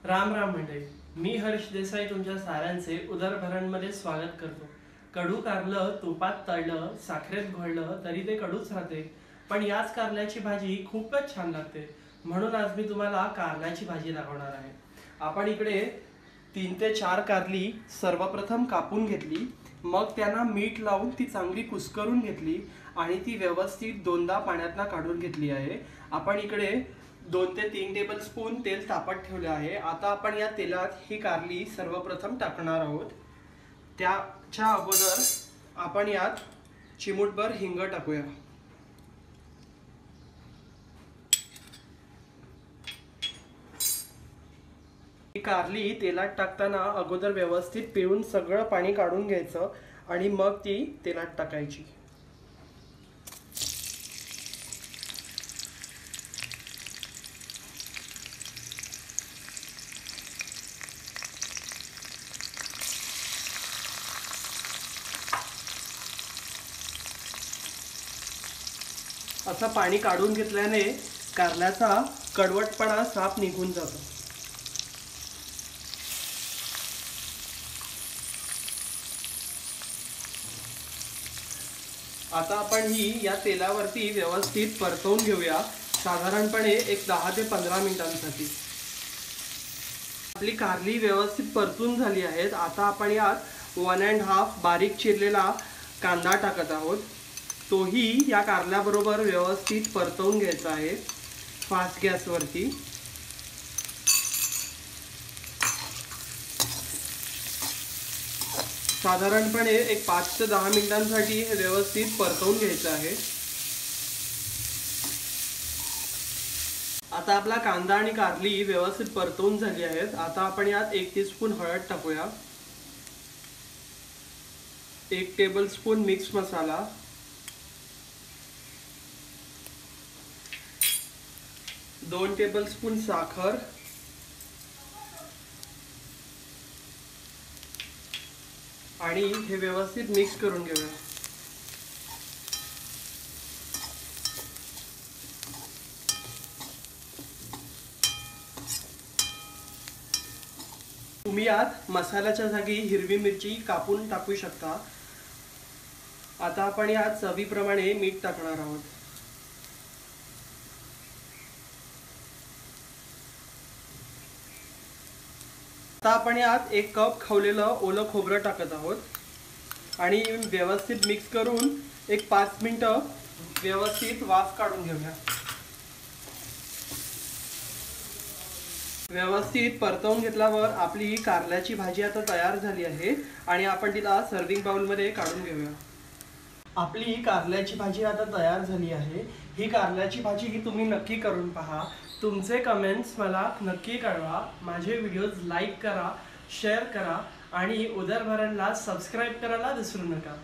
राम राम मंडळी, मी हर्ष देसाई तुमच्या साऱ्यांचे उदरभरणमध्ये स्वागत करतो। कडू कारलं तुपात तळलं साखरेत घोळलं तरी ते कडूच राहते, पण याच कारल्याची भाजी खूपच छान लागते। म्हणून आज मी तुम्हाला कारल्याची भाजी दाखवणार आहे। आपण इकडे 3 ते 4 कारली सर्वप्रथम कापून घेतली, मग त्यांना मीठ लावून ती चांगली कुस्करून घेतली आणि ती व्यवस्थित दोनदा पाण्यातून काढून घेतली आहे। आपण इकडे 2 ते 3 टेबलस्पून तेल तापत ठेवले आहे। आता आपण या तेलात ही कारली सर्वप्रथम टाकणार आहोत। त्याच्या अगोदर आपण यात चिमूटभर हिंग टाकूया। ही कारली तेलात टाकताना अगोदर व्यवस्थित पिळून सगळं पाणी काढून घ्यायचं आणि मग ती तेलात टाकायची। असं पाणी काढून घेतल्याने कारल्याचा कडवटपणा साफ निघून जातो। आता आपण ही या तेलावरती व्यवस्थित परतवून घेऊया, साधारणपणे एक 10 ते 15 मिनिटांसाठी। आपली कारली व्यवस्थित परतून झाली आहेत। आता आपण यात 1.5 बारीक चिरलेला कांदा टाकत आहोत। तोही या कारल्याबरोबर व्यवस्थित परतवून घ्यायचा आहे फास्ट गॅसवरती। साधारणपणे एक 5 ते 10 मिनिटांसाठी हे व्यवस्थित परतवून घ्यायचं आहे। आता आपला कांदा आणि कारली व्यवस्थित परतवून झाली आहेत। आता आपण यात 1 टीस्पून हळद टाकूया, 1 टेबलस्पून मिक्स मसाला, 2 टेबलस्पून साखर आणि हे व्यवस्थित मिक्स करून घेऊया। तुम्ही यात मसाल्याच्या जागी हिरवी मिरची कापून टाकू शकता। आता आपण यात चवीप्रमाणे मीठ टाकणार आहोत। आता आपण यात 1 कप खवलेलं ओलं खोबरं टाकत आहोत आणि व्यवस्थित मिक्स करून एक 5 मिनिटं व्यवस्थित वाफ काढून घेऊया। व्यवस्थित परतवून घेतल्यावर आपली कारल्याची भाजी आता तयार झाली आहे आणि आपण तिला सर्विंग बाउलमध्ये काढून घेऊया। आपली कारल्याची भाजी आता तयार झाली आहे। ही कारल्याची भाजी तुम्ही नक्की करून पहा। तुमचे कमेंट्स मला नक्की कळवा। माझे व्हिडिओज लाईक करा, शेअर करा आणि उदरभरणला सबस्क्राइब करायला विसरू नका।